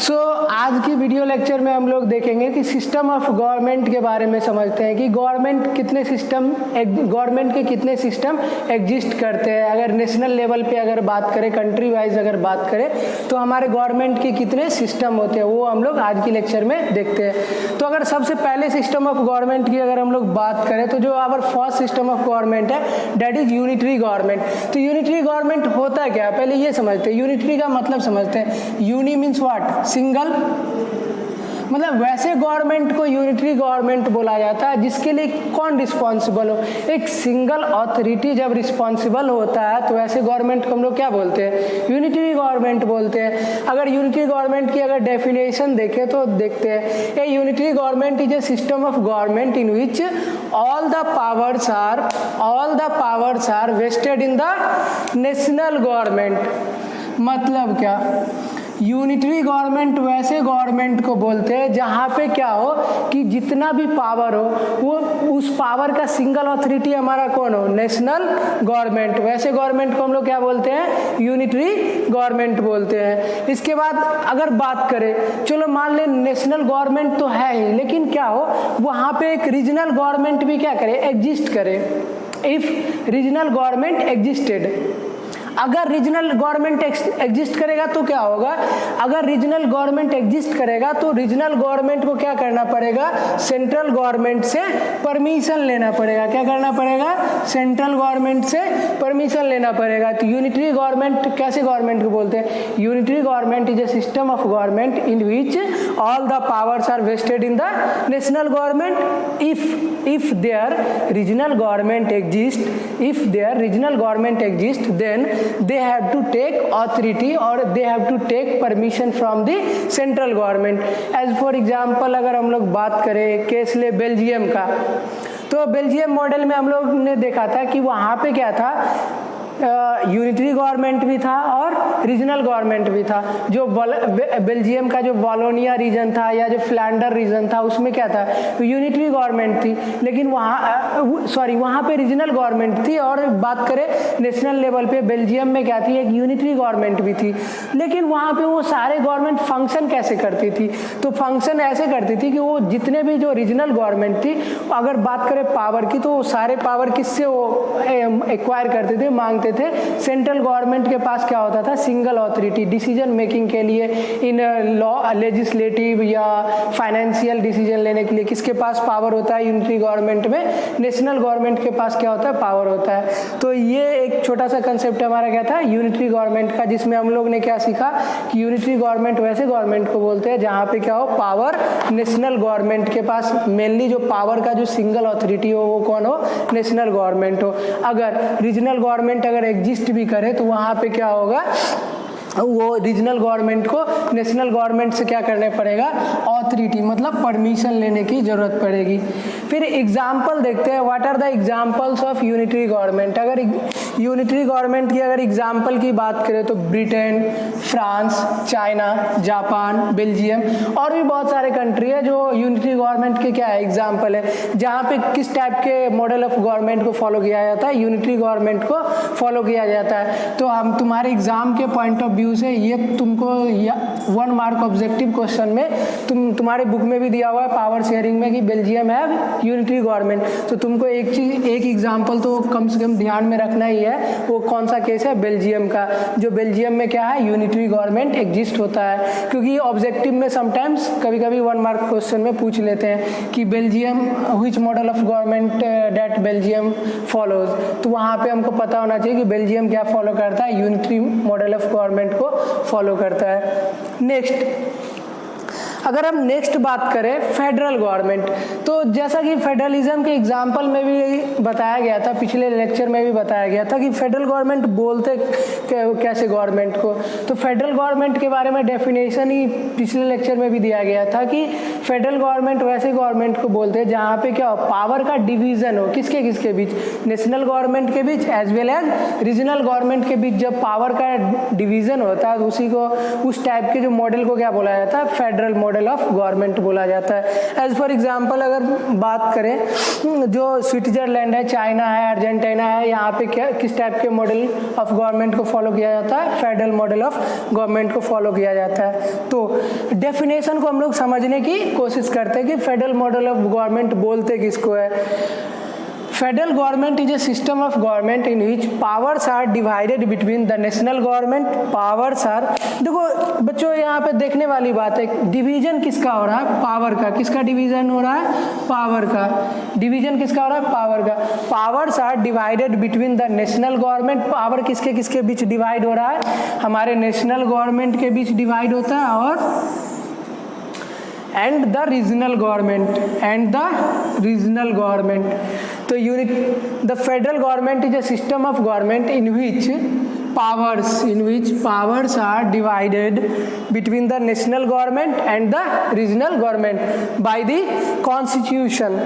आज की video lecture में हम लोग देखेंगे कि सिस्टम ऑफ गवर्नमेंट के बारे में समझते हैं कि गवर्नमेंट के कितने सिस्टम एग्जिस्ट करते हैं। अगर नेशनल लेवल पे अगर बात करें, कंट्री वाइज अगर बात करें, तो हमारे गवर्नमेंट के कितने सिस्टम होते हैं वो हम लोग आज की लेक्चर में देखते हैं। तो अगर सबसे पहले सिस्टम ऑफ गवर्नमेंट की अगर हम लोग बात करें तो जो our first system of government है दैट इज यूनिटरी गवर्नमेंट। तो यूनिटरी गवर्नमेंट होता है क्या, पहले ये समझते हैं। यूनिटरी का मतलब समझते हैं। यूनि मीन्स व्हाट, सिंगल, मतलब वैसे गवर्नमेंट को यूनिटरी गवर्नमेंट बोला जाता है जिसके लिए कौन रिस्पॉन्सिबल हो। एक सिंगल अथॉरिटी जब रिस्पॉन्सिबल होता है तो वैसे गवर्नमेंट को हम लोग क्या बोलते हैं, यूनिटरी गवर्नमेंट बोलते हैं। अगर यूनिटरी गवर्नमेंट की अगर डेफिनेशन देखें तो देखते हैं, ए unitary government is a system of government in which all the powers are vested in the national government. मतलब क्या, यूनिटरी गवर्नमेंट वैसे गवर्नमेंट को बोलते हैं जहाँ पे क्या हो कि जितना भी पावर हो वो उस पावर का सिंगल अथॉरिटी हमारा कौन हो, नेशनल गवर्नमेंट। वैसे गवर्नमेंट को हम लोग क्या बोलते हैं, यूनिटरी गवर्नमेंट बोलते हैं। इसके बाद अगर बात करें, चलो मान लें नेशनल गवर्नमेंट तो है ही, लेकिन क्या हो वहाँ पे एक रीजनल गवर्नमेंट भी क्या करे, एग्जिस्ट करे। इफ रीजनल गवर्नमेंट एग्जिस्टेड, अगर रीजनल गवर्नमेंट एग्जिस्ट करेगा तो क्या होगा, अगर रीजनल गवर्नमेंट एग्जिस्ट करेगा तो रीजनल गवर्नमेंट को क्या करना पड़ेगा, सेंट्रल गवर्नमेंट से परमिशन लेना पड़ेगा। क्या करना पड़ेगा, सेंट्रल गवर्नमेंट से परमिशन लेना पड़ेगा। तो यूनिटरी गवर्नमेंट कैसे गवर्नमेंट को बोलते हैं, unitary government is a system of government in which all the powers are vested in the national government. If there regional government exist then they have to take authority or they have to take permission from the central government. As for example अगर हम लोग बात करें case ले Belgium का, तो Belgium model में हम लोग ने देखा था कि वहाँ पे क्या था, यूनिटरी गवर्नमेंट भी था और रीजनल गवर्नमेंट भी था। जो बेल्जियम का जो वॉलोनिया रीजन था या जो फ्लैंडर रीजन था उसमें क्या था, यूनिटरी गवर्नमेंट थी, लेकिन वहाँ पे रीजनल गवर्नमेंट थी। और बात करें नेशनल लेवल पे बेल्जियम में क्या थी, एक यूनिटरी गवर्नमेंट भी थी। लेकिन वहाँ पे वो सारे गवर्नमेंट फंक्शन कैसे करती थी, तो फंक्शन ऐसे करती थी कि वो जितने भी जो रीजनल गवर्नमेंट थी, अगर बात करें पावर की, तो सारे पावर किससे वो एक्वायर करते थे, मांगते थे। सेंट्रल गवर्नमेंट के पास क्या होता था, सिंगल अथॉरिटी डिसीजन मेकिंग के लिए, इन लॉ लेजिस्लेटिव या फाइनेंशियल डिसीजन लेने के लिए किसके पास पावर होता है, यूनिटरी गवर्नमेंट में। नेशनल गवर्नमेंट के पास क्या होता है, पावर होता है। तो ये एक छोटा सा कंसेप्ट हमारा क्या था, यूनिटरी गवर्नमेंट का, जिसमें हम लोग ने क्या सीखा कि यूनिटरी गवर्नमेंट वैसे गवर्नमेंट को बोलते हैं जहाँ पे क्या हो, पावर नेशनल गवर्नमेंट के पास, मेनली जो पावर का जो सिंगल अथॉरिटी हो वो कौन हो, नेशनल गवर्नमेंट हो। अगर रीजनल गवर्नमेंट अगर एग्जिस्ट भी करे तो वहां पे क्या होगा, वो रीजनल गवर्नमेंट को नेशनल गवर्नमेंट से क्या करने पड़ेगा, ऑथोरिटी मतलब परमिशन लेने की जरूरत पड़ेगी। फिर एग्जाम्पल देखते हैं, what are the examples of unitary government. अगर यूनिटरी गवर्नमेंट की अगर एग्जाम्पल की बात करें तो Britain, France, China, Japan, Belgium और भी बहुत सारे कंट्री है जो यूनिटरी गवर्नमेंट के क्या है, एग्जाम्पल है। जहाँ पे किस टाइप के मॉडल ऑफ गवर्नमेंट को फॉलो किया जाता है, यूनिटरी गवर्नमेंट को फॉलो किया जाता है। तो हम तुम्हारे एग्जाम के पॉइंट ऑफ व्यू से ये तुमको 1 मार्क ऑब्जेक्टिव क्वेश्चन में तुम्हारे बुक में भी दिया हुआ है पावर शेयरिंग में कि बेल्जियम है यूनिटरी गवर्नमेंट। तो तुमको एक एग्जांपल तो कम से कम ध्यान में रखना ही है, वो कौन सा केस है, बेल्जियम का। जो बेल्जियम में क्या है, यूनिटरी गवर्नमेंट एग्जिस्ट होता है। क्योंकि ऑब्जेक्टिव में समटाइम्स कभी 1 मार्क क्वेश्चन में पूछ लेते हैं कि Belgium which model of government that Belgium follows. तो वहाँ पे हमको पता होना चाहिए कि बेल्जियम क्या फॉलो करता है, यूनिटरी मॉडल ऑफ गवर्नमेंट को फॉलो करता है। नेक्स्ट अगर हम नेक्स्ट बात करें फेडरल गवर्नमेंट, तो जैसा कि फेडरलिज्म के एग्जाम्पल में भी बताया गया था, पिछले लेक्चर में भी बताया गया था कि फेडरल गवर्नमेंट बोलते कैसे गवर्नमेंट को। तो फेडरल गवर्नमेंट के बारे में डेफिनेशन ही पिछले लेक्चर में भी दिया गया था कि फेडरल गवर्नमेंट वैसे गवर्नमेंट को बोलते हैं जहाँ पे क्या हो, पावर का डिवीजन हो, किसके किसके बीच, नेशनल गवर्नमेंट के बीच as well as regional government के बीच। जब पावर का डिवीजन होता है तो उसी को, उस टाइप के जो मॉडल को क्या बोला जाता है, फेडरल मॉडल ऑफ गवर्नमेंट बोला जाता है। एज फॉर एग्जांपल अगर बात करें जो स्विट्जरलैंड है, चाइना है, अर्जेंटीना है, यहाँ पे क्या किस टाइप के मॉडल ऑफ गवर्नमेंट को फॉलो किया जाता है? फेडरल मॉडल ऑफ गवर्नमेंट को फॉलो किया जाता है। तो डेफिनेशन को हम लोग समझने की कोशिश करते हैं कि फेडरल मॉडल ऑफ गवर्नमेंट बोलते किसको है। Federal government is a system of government in which powers are divided between the national government. Powers are, देखो बच्चों यहाँ पे देखने वाली बात है, डिवीजन किसका हो रहा है? पावर का। किसका डिवीजन हो रहा है? पावर का। डिवीजन किसका हो रहा है? पावर का। Powers are divided between the national government. Power किसके किसके बीच डिवाइड हो रहा है? हमारे नेशनल गवर्नमेंट के बीच डिवाइड होता है और and the regional government तो the federal government is a system of government in which powers are divided between the national government and the regional government by the constitution।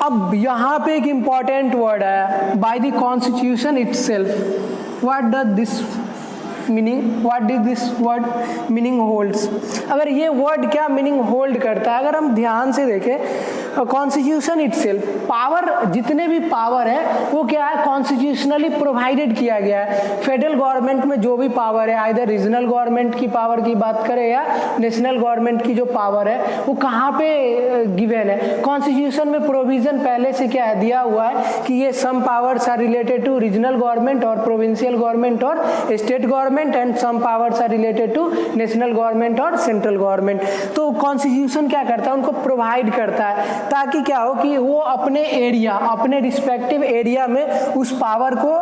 अब यहाँ पे एक important word है, by the constitution itself। what does this word meaning holds? अगर ये word क्या meaning hold करता है, अगर हम ध्यान से देखें, कॉन्स्टिट्यूशन इटसेल्फ, पावर, जितने भी पावर है वो क्या है? कॉन्स्टिट्यूशनली प्रोवाइडेड किया गया है। फेडरल गवर्नमेंट में जो भी पावर है, आइदर रीजनल गवर्नमेंट की पावर की बात करें या नेशनल गवर्नमेंट की जो पावर है, वो कहाँ पे गिवन है? कॉन्स्टिट्यूशन में प्रोविजन पहले से क्या है? दिया हुआ है कि ये some powers are related to regional government और प्रोविंशियल गवर्नमेंट और state government and some powers are related to national government और सेंट्रल गवर्नमेंट। तो कॉन्स्टिट्यूशन क्या करता है? उनको प्रोवाइड करता है ताकि क्या हो कि वो अपने एरिया, अपने रिस्पेक्टिव एरिया में उस पावर को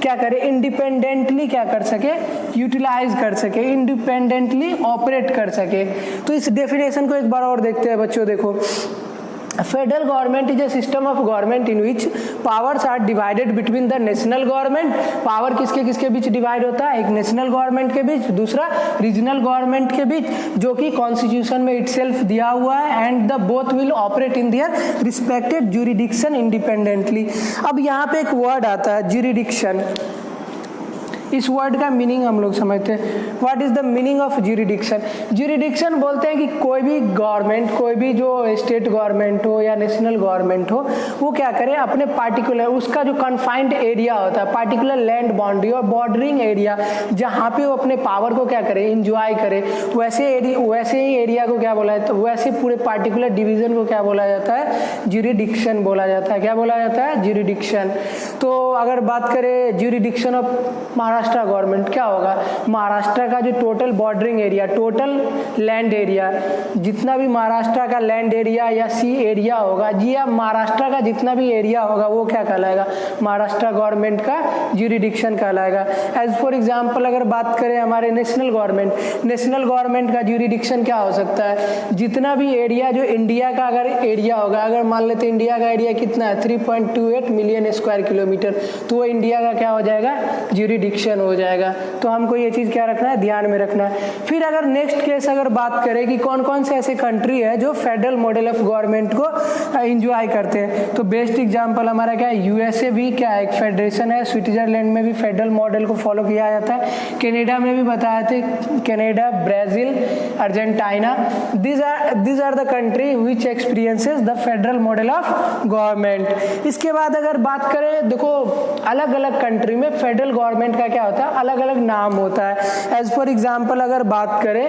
क्या करे? इंडिपेंडेंटली क्या कर सके? यूटिलाइज कर सके, इंडिपेंडेंटली ऑपरेट कर सके। तो इस डेफिनेशन को एक बार और देखते हैं बच्चों। देखो, federal government is a system of government in which powers are divided between the national government. Power किसके किसके बीच डिवाइड होता है? एक नेशनल गवर्नमेंट के बीच, दूसरा रीजनल गवर्नमेंट के बीच, जो कि कॉन्स्टिट्यूशन में इटसेल्फ दिया हुआ है। And the both will operate in their respected jurisdiction independently. अब यहाँ पे एक वर्ड आता है ज्यूरिडिक्शन। इस वर्ड का मीनिंग हम लोग समझते हैं। What is the meaning of jurisdiction? Jurisdiction बोलते हैं कि कोई भी गवर्नमेंट, कोई भी जो स्टेट गवर्नमेंट हो या नेशनल गवर्नमेंट हो, वो क्या करे? अपने पार्टिकुलर, उसका जो कन्फाइंड एरिया होता है, पार्टिकुलर लैंड बाउंड्री और बॉर्डरिंग एरिया, जहाँ पे वो अपने पावर को क्या करे? इंजॉय करे, वैसे ही एरिया को क्या बोला जाता है? वैसे पूरे पार्टिकुलर डिवीजन को क्या बोला जाता है? ज्यूरिडिक्शन बोला जाता है। क्या बोला जाता है? ज्यूरिडिक्शन। तो अगर बात करें ज्यूरिडिक्शन ऑफ महाराष्ट्र गवर्नमेंट, क्या होगा? महाराष्ट्र का जो total bordering area, total land area, जितना भी महाराष्ट्र का लैंड एरिया या सी एरिया होगा जी, या महाराष्ट्र का जितना भी एरिया होगा वो क्या कहलाएगा? महाराष्ट्र गवर्नमेंट का ज्यूरिडिक्शन कहलाएगा। एज फॉर एग्जांपल अगर बात करें हमारे नेशनल गवर्नमेंट का ज्यूरिडिक्शन क्या हो सकता है? जितना भी एरिया जो इंडिया का अगर एरिया होगा, अगर मान लेते हैं इंडिया का एरिया कितना है? 3.28 मिलियन स्क्वायर किलोमीटर, तो वो इंडिया का क्या हो जाएगा? ज्यूरिडिक्शन हो जाएगा। तो हमको ये चीज क्या रखना है? ध्यान में रखना है। फिर अगर नेक्स्ट केस अगर बात करें कि कौन कौन से ऐसे कंट्री है जो फेडरल मॉडल ऑफ गवर्नमेंट को एंजॉय करते हैं, तो बेस्ट एग्जांपल हमारा क्या है? यूएसए भी क्या है? एक फेडरेशन है। स्विट्जरलैंड में भी फेडरल मॉडल को फॉलो किया जाता है। कनाडा में भी बताए थे, Canada, Brazil, Argentina, these are the country which experiences the federal model of government। इसके बाद अगर बात करें, देखो अलग अलग कंट्री में फेडरल गवर्नमेंट का क्या होता है? अलग अलग नाम होता है। एज फॉर एग्जांपल अगर बात करें,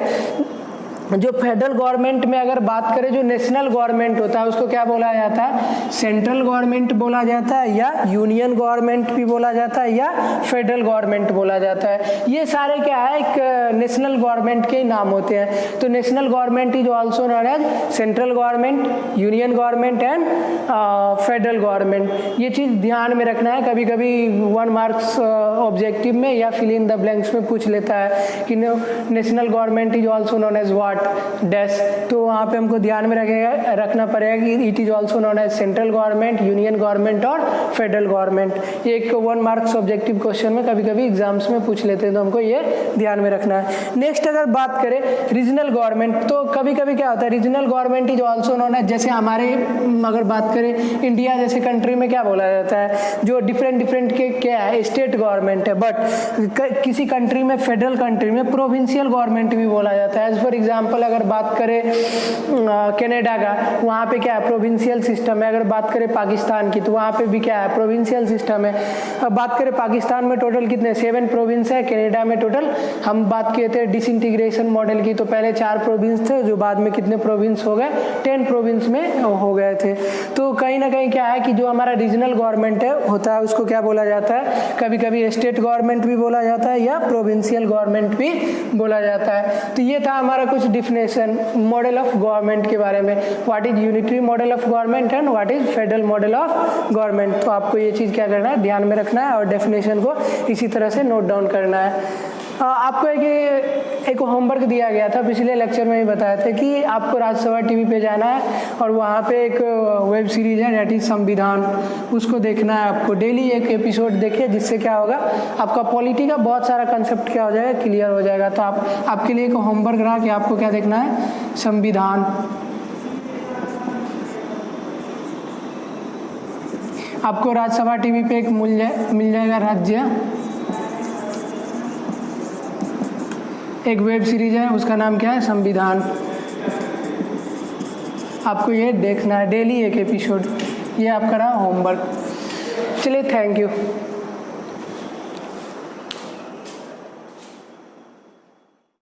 जो फेडरल गवर्नमेंट में अगर बात करें, जो नेशनल गवर्नमेंट होता है उसको क्या बोला जाता है? सेंट्रल गवर्नमेंट बोला जाता है, या यूनियन गवर्नमेंट भी बोला जाता है, या फेडरल गवर्नमेंट बोला जाता है। ये सारे क्या है? एक नेशनल गवर्नमेंट के नाम होते हैं। तो national government is also known as central government, union government and federal government. ये चीज ध्यान में रखना है। कभी कभी 1 मार्क्स ऑब्जेक्टिव में या फिल इन द ब्लैंक्स में पूछ लेता है कि national government is also known as what dash, तो वहाँ पे हमको ध्यान में रखना पड़ेगा कि it is also known as central government, union government और फेडरल गवर्नमेंट। एक 1 मार्क्स ऑब्जेक्टिव क्वेश्चन में कभी कभी एग्जाम्स में पूछ लेते हैं, तो हमको ये ध्यान में रखना है। नेक्स्ट अगर बात करें रीजनल गवर्नमेंट, तो कभी कभी क्या होता है? Regional government is also known as, जैसे हमारे अगर बात करें इंडिया जैसे कंट्री में क्या बोला जाता है? जो डिफरेंट के क्या है? स्टेट गवर्नमेंट है। बट किसी कंट्री में, फेडरल कंट्री में प्रोविंशियल गवर्नमेंट भी बोला जाता है। एज फॉर एग्जाम्पल एग्जांपल अगर बात करें कनाडा का, वहाँ पे क्या है प्रोविंशियल सिस्टम है। अगर बात करें पाकिस्तान की तो वहाँ पे भी क्या है प्रोविंशियल सिस्टम है। अब बात करें पाकिस्तान में टोटल कितने 7 प्रोविंस है, कनाडा में टोटल हम बात किए थे डिसइंटीग्रेशन मॉडल की तो पहले 4 प्रोविंस थे जो बाद में कितने प्रोविंस हो गए 10 प्रोविंस में हो गए थे। तो कहीं ना कहीं क्या है कि जो हमारा रीजनल गवर्नमेंट है होता है उसको क्या बोला जाता है, कभी कभी स्टेट गवर्नमेंट भी बोला जाता है या प्रोविंशियल गवर्नमेंट भी बोला जाता है। तो ये था हमारा कुछ डिफिनेशन मॉडल ऑफ गवर्नमेंट के बारे में, what is unitary model of government and what is federal model of government. तो आपको ये चीज़ क्या करना है ध्यान में रखना है और डेफिनेशन को इसी तरह से नोट डाउन करना है। आपको एक होमवर्क दिया गया था पिछले लेक्चर में ही बताया था कि आपको राज्यसभा टीवी पे जाना है और वहाँ पे एक वेब सीरीज है दैट इज संविधान, उसको देखना है आपको। डेली एक एपिसोड देखिए जिससे क्या होगा आपका पॉलिटी का बहुत सारा कंसेप्ट क्या हो जाएगा क्लियर हो जाएगा। तो आपके लिए एक होमवर्क रहा कि आपको क्या देखना है संविधान। आपको राज्यसभा टीवी पे एक मिल जाएगा राज्य, एक वेब सीरीज है उसका नाम क्या है संविधान। आपको ये देखना है डेली एक एपिसोड। ये आपका रहा होमवर्क। चलिए थैंक यू।